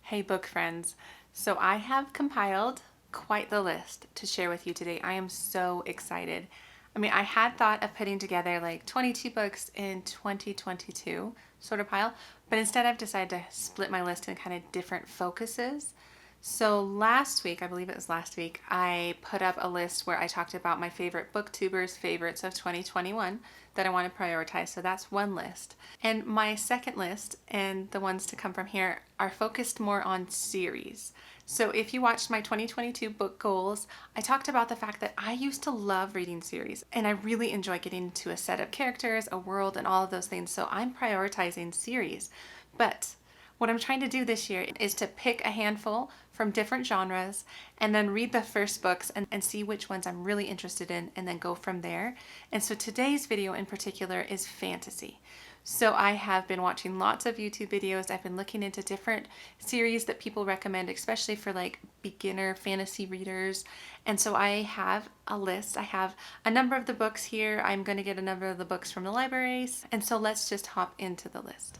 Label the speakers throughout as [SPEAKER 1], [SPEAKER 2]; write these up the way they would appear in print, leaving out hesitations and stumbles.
[SPEAKER 1] Hey book friends, so I have compiled quite the list to share with you today. I am so excited. I had thought of putting together like 22 books in 2022 sort of pile, but instead I've decided to split my list in kind of different focuses. So last week, I believe it was last week, I put up a list where I talked about my favorite booktubers' favorites of 2021 that I want to prioritize. So that's one list. And my second list, and the ones to come from here, are focused more on series. So if you watched my 2022 book goals, I talked about the fact that I used to love reading series and I really enjoy getting into a set of characters, a world, and all of those things. So I'm prioritizing series. But what I'm trying to do this year is to pick a handful from different genres and then read the first books and see which ones I'm really interested in and then go from there. And so today's video in particular is fantasy. So I have been watching lots of YouTube videos. I've been looking into different series that people recommend, especially for like beginner fantasy readers. And so I have a list. I have a number of the books here. I'm going to get a number of the books from the libraries. And so let's just hop into the list.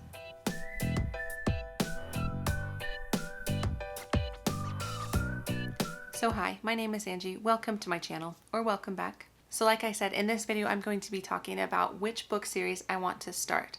[SPEAKER 1] So hi, my name is Angie. Welcome to my channel, or welcome back. So like I said, in this video, I'm going to be talking about which book series I want to start.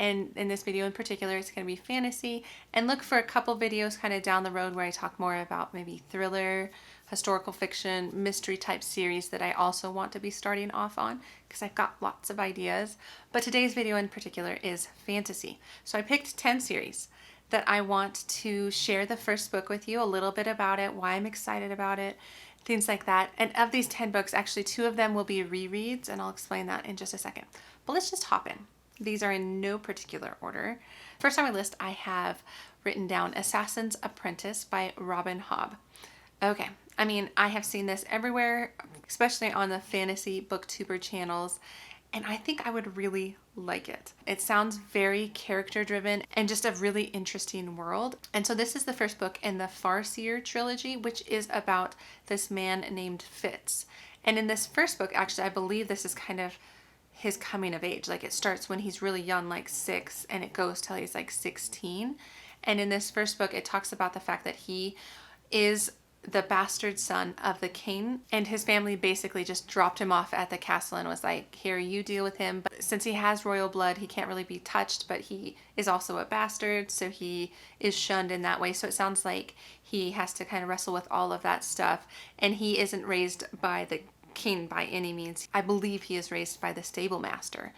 [SPEAKER 1] And in this video in particular, it's going to be fantasy, and look for a couple videos kind of down the road where I talk more about maybe thriller, historical fiction, mystery type series that I also want to be starting off on, because I've got lots of ideas. But today's video in particular is fantasy. So I picked 10 series that I want to share the first book with you, a little bit about it, why I'm excited about it, things like that. And of these 10 books, actually 2 of them will be rereads, and I'll explain that in just a second. But let's just hop in. These are in no particular order. First on my list, I have written down Assassin's Apprentice by Robin Hobb. Okay, I have seen this everywhere, especially on the fantasy booktuber channels, and I think I would really like it. It sounds very character driven and just a really interesting world. And so this is the first book in the Seer trilogy, which is about this man named Fitz. And in this first book, actually, I believe this is kind of his coming of age. Like it starts when he's really young, like 6, and it goes till he's like 16. And in this first book, it talks about the fact that he is the bastard son of the king, and his family basically just dropped him off at the castle and was like, here, you deal with him. But since he has royal blood, he can't really be touched, but he is also a bastard, so he is shunned in that way. So it sounds like he has to kind of wrestle with all of that stuff, and he isn't raised by the king by any means. I believe he is raised by the stable master.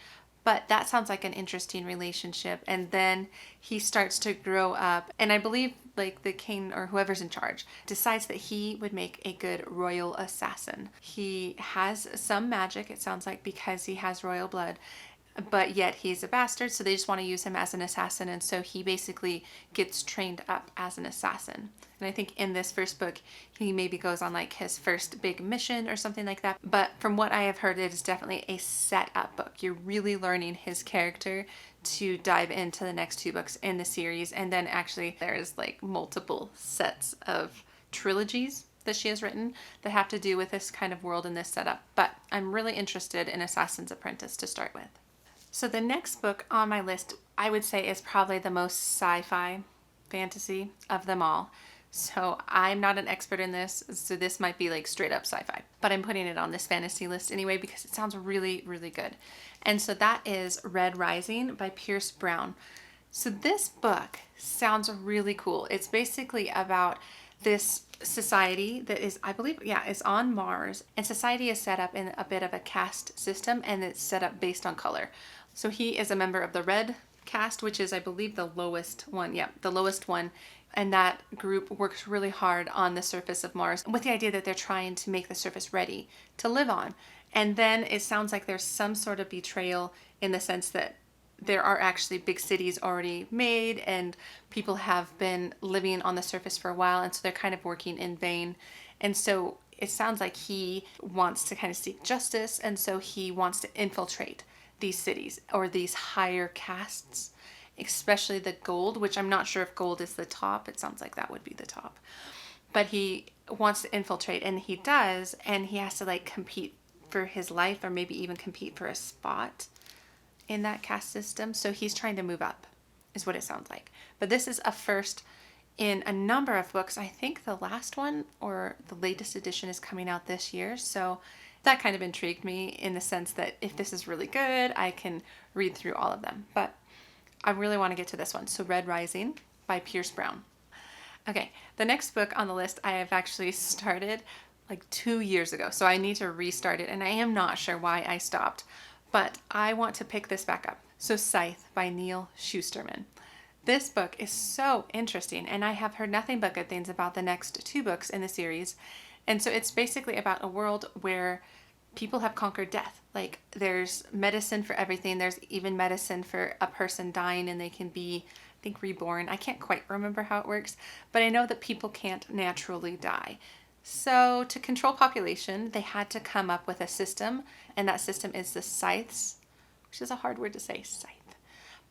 [SPEAKER 1] But that sounds like an interesting relationship. And then he starts to grow up, and I believe like the king or whoever's in charge decides that he would make a good royal assassin. He has some magic, it sounds like, because he has royal blood, but yet he's a bastard, so they just want to use him as an assassin, and so he basically gets trained up as an assassin. And I think in this first book, he maybe goes on like his first big mission or something like that. But from what I have heard, it is definitely a set-up book. You're really learning his character to dive into the next 2 books in the series. And then actually there's like multiple sets of trilogies that she has written that have to do with this kind of world and this setup. But I'm really interested in Assassin's Apprentice to start with. So the next book on my list, I would say, is probably the most sci-fi fantasy of them all. So I'm not an expert in this, so this might be like straight up sci-fi, but I'm putting it on this fantasy list anyway because it sounds really, really good. And so that is Red Rising by Pierce Brown. So this book sounds really cool. It's basically about this society that is, I believe, is on Mars, and society is set up in a bit of a caste system, and it's set up based on color. So he is a member of the red caste, which is, I believe, the lowest one. Yeah, the lowest one. And that group works really hard on the surface of Mars with the idea that they're trying to make the surface ready to live on. And then it sounds like there's some sort of betrayal in the sense that there are actually big cities already made and people have been living on the surface for a while, and so they're kind of working in vain. And so it sounds like he wants to kind of seek justice, and so he wants to infiltrate these cities or these higher castes, especially the gold, which I'm not sure if gold is the top. It sounds like that would be the top. But he wants to infiltrate, and he does, and he has to like compete for his life or maybe even compete for a spot in that caste system. So he's trying to move up is what it sounds like. But this is a first in a number of books. I think the last one or the latest edition is coming out this year. So that kind of intrigued me in the sense that if this is really good, I can read through all of them. But I really want to get to this one. So Red Rising by Pierce Brown. Okay, the next book on the list I have actually started like 2 years ago. So I need to restart it, and I am not sure why I stopped. But I want to pick this back up. So Scythe by Neal Shusterman. This book is so interesting, and I have heard nothing but good things about the next 2 books in the series. And so it's basically about a world where people have conquered death. Like, there's medicine for everything. There's even medicine for a person dying and they can be, I think, reborn. I can't quite remember how it works, but I know that people can't naturally die. So to control population, they had to come up with a system, and that system is the Scythes, which is a hard word to say, Scythe.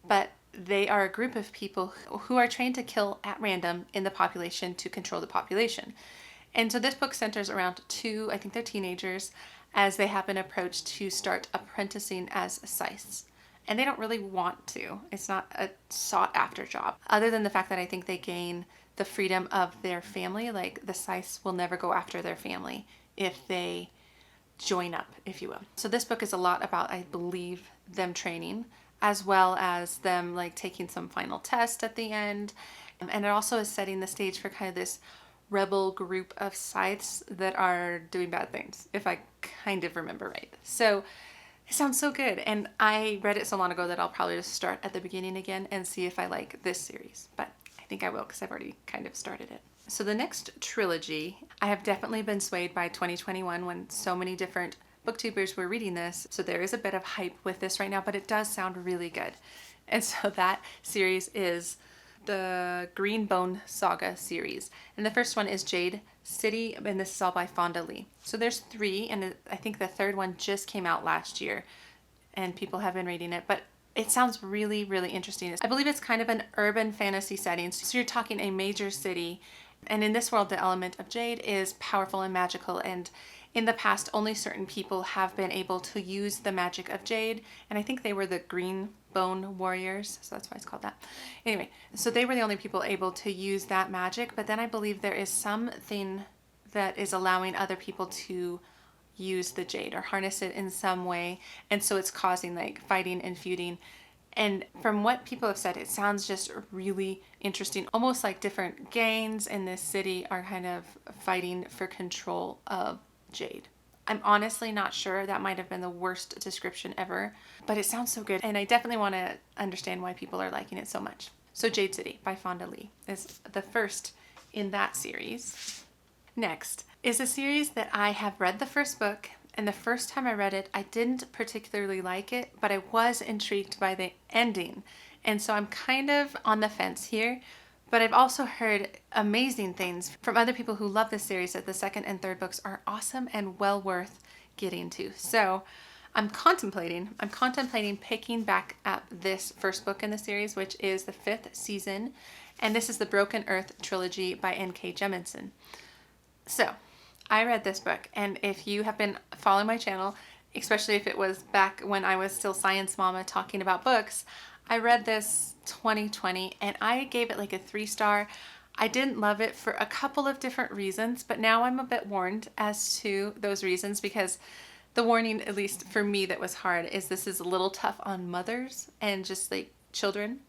[SPEAKER 1] But they are a group of people who are trained to kill at random in the population to control the population. And so this book centers around 2, I think they're teenagers, as they have an approach to start apprenticing as Scythes. And they don't really want to. It's not a sought after job, other than the fact that I think they gain the freedom of their family. Like, the Scythes will never go after their family if they join up, if you will. So this book is a lot about, I believe, them training, as well as them like taking some final test at the end. And it also is setting the stage for kind of this rebel group of Scythes that are doing bad things, if I kind of remember right. So it sounds so good. And I read it so long ago that I'll probably just start at the beginning again and see if I like this series. But I think I will, because I've already kind of started it. So the next trilogy, I have definitely been swayed by 2021 when so many different booktubers were reading this. So there is a bit of hype with this right now, but it does sound really good. And so that series is the Greenbone Saga series. And the first one is Jade City, and this is all by Fonda Leigh. So there's 3, and I think the third one just came out last year, and people have been reading it, but it sounds really, really interesting. I believe it's kind of an urban fantasy setting. So you're talking a major city, and in this world, the element of Jade is powerful and magical, and in the past, only certain people have been able to use the magic of Jade, and I think they were the Green Bone Warriors, so that's why it's called that. Anyway, so they were the only people able to use that magic, but then I believe there is something that is allowing other people to use the Jade or harness it in some way, and so it's causing like fighting and feuding. And from what people have said, it sounds just really interesting, almost like different gangs in this city are kind of fighting for control of Jade. I'm honestly not sure. That might have been the worst description ever, but it sounds so good, and I definitely want to understand why people are liking it so much. So Jade City by Fonda Leigh is the first in that series. Next is a series that I have read the first book, and the first time I read it, I didn't particularly like it, but I was intrigued by the ending, and so I'm kind of on the fence here. But I've also heard amazing things from other people who love this series, that the second and third books are awesome and well worth getting to. So I'm contemplating picking back up this first book in the series, which is the 5th season. And this is the Broken Earth Trilogy by N.K. Jemisin. So I read this book, and if you have been following my channel, especially if it was back when I was still Science Mama talking about books, I read this 2020 and I gave it like a 3-star. I didn't love it for a couple of different reasons, but now I'm a bit warned as to those reasons, because the warning, at least for me, that was hard is this is a little tough on mothers and just like children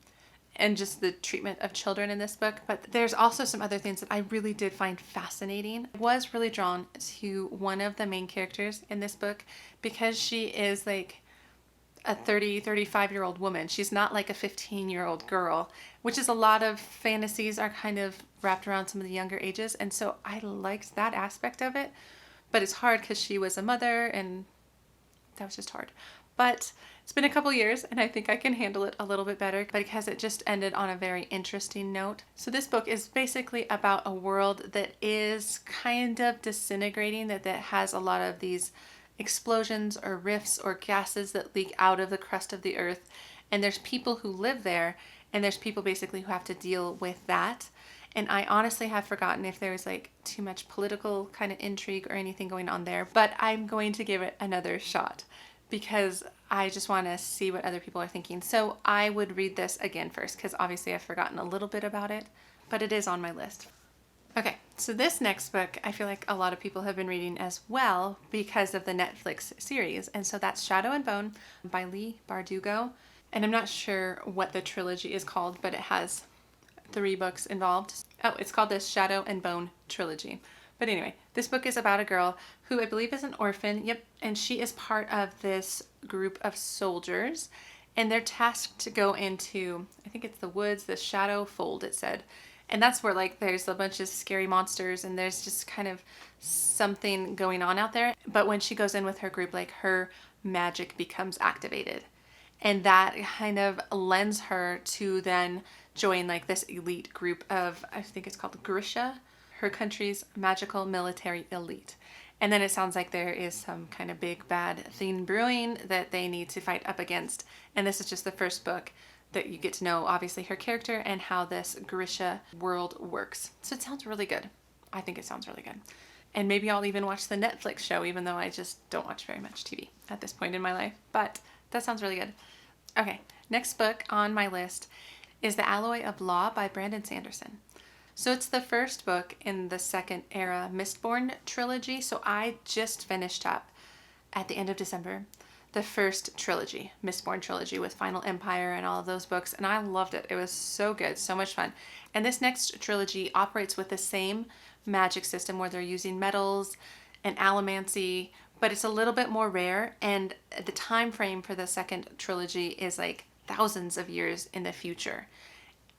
[SPEAKER 1] and just the treatment of children in this book. But there's also some other things that I really did find fascinating. I was really drawn to one of the main characters in this book because she is like a 35-year-old woman. She's not like a 15-year-old girl, which is a lot of fantasies are kind of wrapped around some of the younger ages. And so I liked that aspect of it, but it's hard because she was a mother and that was just hard. But it's been a couple years and I think I can handle it a little bit better because it just ended on a very interesting note. So this book is basically about a world that is kind of disintegrating, that has a lot of these explosions or rifts or gases that leak out of the crust of the earth, and there's people who live there, and there's people basically who have to deal with that. And I honestly have forgotten if there was like too much political kind of intrigue or anything going on there, but I'm going to give it another shot because I just want to see what other people are thinking. So I would read this again first because obviously I've forgotten a little bit about it, but it is on my list. Okay, so this next book, I feel like a lot of people have been reading as well because of the Netflix series. And so that's Shadow and Bone by Leigh Bardugo. And I'm not sure what the trilogy is called, but it has 3 books involved. Oh, it's called the Shadow and Bone Trilogy. But anyway, this book is about a girl who I believe is an orphan. Yep. And she is part of this group of soldiers. And they're tasked to go into, I think it's the woods, the Shadow Fold, it said. And that's where like there's a bunch of scary monsters and there's just kind of something going on out there. But when she goes in with her group, like her magic becomes activated. And that kind of lends her to then join like this elite group of, I think it's called Grisha, her country's magical military elite. And then it sounds like there is some kind of big bad thing brewing that they need to fight up against. And this is just the first book that you get to know, obviously, her character and how this Grisha world works. So it sounds really good. I think it sounds really good. And maybe I'll even watch the Netflix show, even though I just don't watch very much TV at this point in my life. But that sounds really good. Okay, next book on my list is The Alloy of Law by Brandon Sanderson. So it's the first book in the second era Mistborn trilogy. So I just finished up at the end of December the first trilogy, Mistborn trilogy with Final Empire and all of those books. And I loved it. It was so good, so much fun. And this next trilogy operates with the same magic system where they're using metals and allomancy, but it's a little bit more rare. And the time frame for the second trilogy is like thousands of years in the future.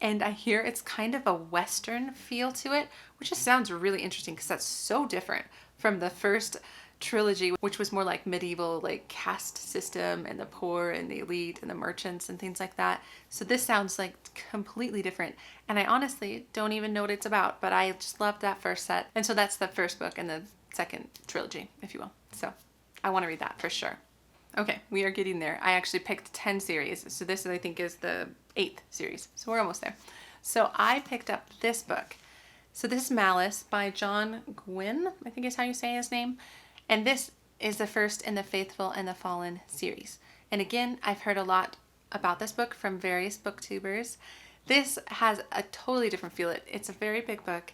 [SPEAKER 1] And I hear it's kind of a Western feel to it, which just sounds really interesting because that's so different from the first trilogy, which was more like medieval, like caste system and the poor and the elite and the merchants and things like that. So this sounds like completely different. And I honestly don't even know what it's about, but I just loved that first set. And so that's the first book in the second trilogy, if you will. So I want to read that for sure. Okay, we are getting there. I actually picked 10 series. So this, I think, is the 8th series. So we're almost there. So I picked up this book. So this is Malice by John Gwynne, I think is how you say his name. And this is the first in the Faithful and the Fallen series. And again, I've heard a lot about this book from various booktubers. This has a totally different feel. It's a very big book.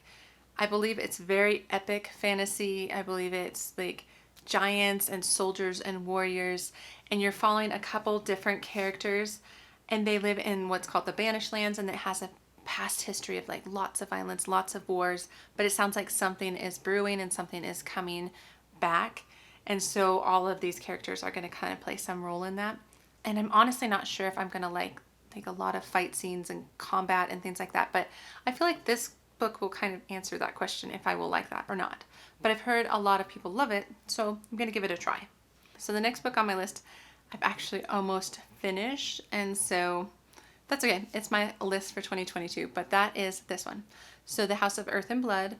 [SPEAKER 1] I believe it's very epic fantasy. I believe it's like giants and soldiers and warriors. And you're following a couple different characters. And they live in what's called the Banished Lands. And it has a past history of like lots of violence, lots of wars. But it sounds like something is brewing and something is coming back, and so all of these characters are going to kind of play some role in that. And I'm honestly not sure if I'm going to like a lot of fight scenes and combat and things like that, but I feel like this book will kind of answer that question if I will like that or not. But I've heard a lot of people love it, so I'm going to give it a try. So the next book on my list I've actually almost finished, and so that's okay. It's my list for 2022, but that is this one. So The House of Earth and Blood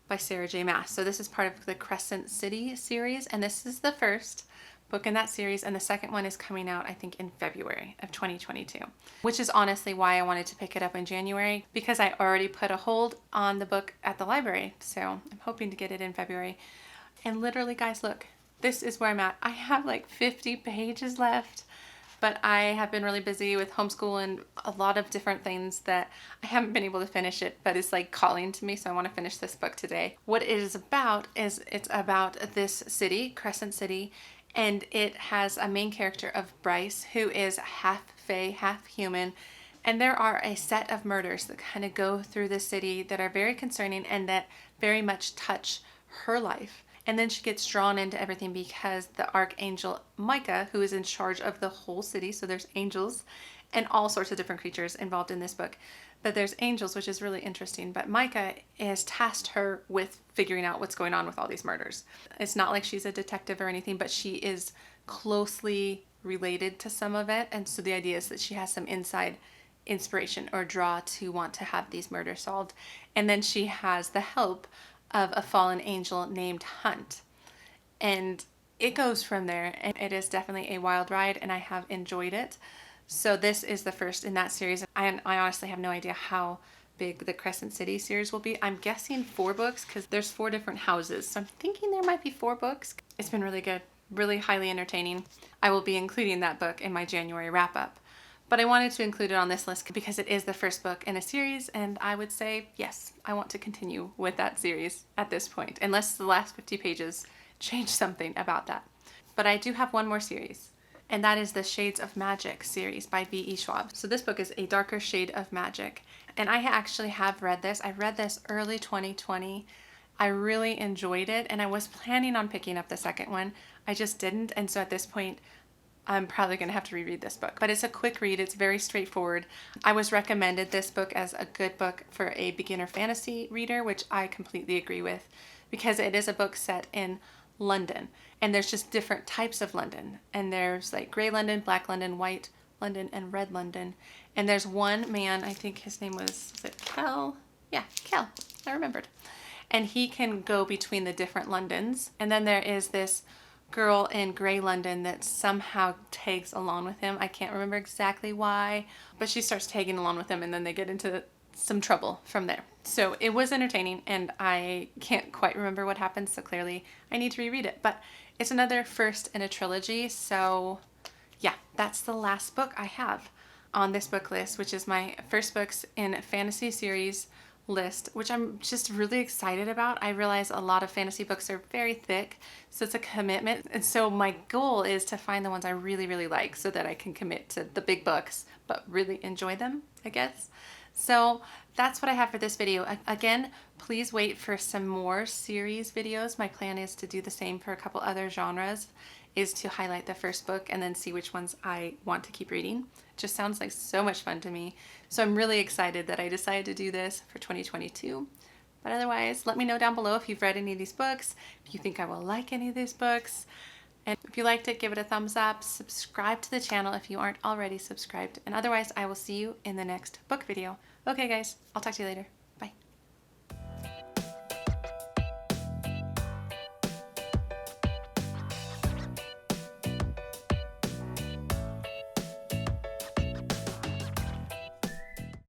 [SPEAKER 1] by Sarah J. Maas. So this is part of the Crescent City series, and this is the first book in that series, and the second one is coming out, I think, in February of 2022, which is honestly why I wanted to pick it up in January, because I already put a hold on the book at the library, so I'm hoping to get it in February. And literally, guys, look, this is where I'm at. I have like 50 pages left, but I have been really busy with homeschool and a lot of different things that I haven't been able to finish it, but it's like calling to me, so I want to finish this book today. What it is about is it's about this city, Crescent City, and it has a main character of Bryce, who is half fae, half human, and there are a set of murders that kind of go through the city that are very concerning and that very much touch her life. And then she gets drawn into everything because the Archangel Micah, who is in charge of the whole city, so there's angels and all sorts of different creatures involved in this book. But there's angels, which is really interesting. But Micah has tasked her with figuring out what's going on with all these murders. It's not like she's a detective or anything, but she is closely related to some of it. And so the idea is that she has some inside inspiration or draw to want to have these murders solved. And then she has the help of a fallen angel named Hunt. And it goes from there, and it is definitely a wild ride, and I have enjoyed it. So this is the first in that series. I honestly have no idea how big the Crescent City series will be. I'm guessing 4 books because there's 4 different houses. So I'm thinking there might be 4 books. It's been really good, really highly entertaining. I will be including that book in my January wrap up. But I wanted to include it on this list because it is the first book in a series, and I would say, yes, I want to continue with that series at this point, unless the last 50 pages change something about that. But I do have one more series, and that is the Shades of Magic series by V.E. Schwab. So this book is a darker shade of magic, and I actually have read this. I read this early 2020. I really enjoyed it, and I was planning on picking up the second one. I just didn't, and so at this point, I'm probably going to have to reread this book. But it's a quick read. It's very straightforward. I was recommended this book as a good book for a beginner fantasy reader, which I completely agree with, because it is a book set in London. And there's just different types of London. And there's like gray London, black London, white London, and red London. And there's one man, I think his name was it Kel? Yeah, Kel. I remembered. And he can go between the different Londons. And then there is this girl in gray London that somehow tags along with him. I can't remember exactly why, but she starts tagging along with him, and then they get into some trouble from there. So it was entertaining, and I can't quite remember what happens, so clearly I need to reread it. But it's another first in a trilogy, so yeah, that's the last book I have on this book list, which is my first books in a fantasy series list, which I'm just really excited about. I realize a lot of fantasy books are very thick, so it's a commitment. And so my goal is to find the ones I really, really like so that I can commit to the big books, but really enjoy them, I guess. So that's what I have for this video. Again, please wait for some more series videos. My plan is to do the same for a couple other genres, is to highlight the first book and then see which ones I want to keep reading. Just sounds like so much fun to me. So I'm really excited that I decided to do this for 2022. But otherwise, let me know down below if you've read any of these books, if you think I will like any of these books. And if you liked it, give it a thumbs up. Subscribe to the channel if you aren't already subscribed. And otherwise, I will see you in the next book video. Okay, guys, I'll talk to you later.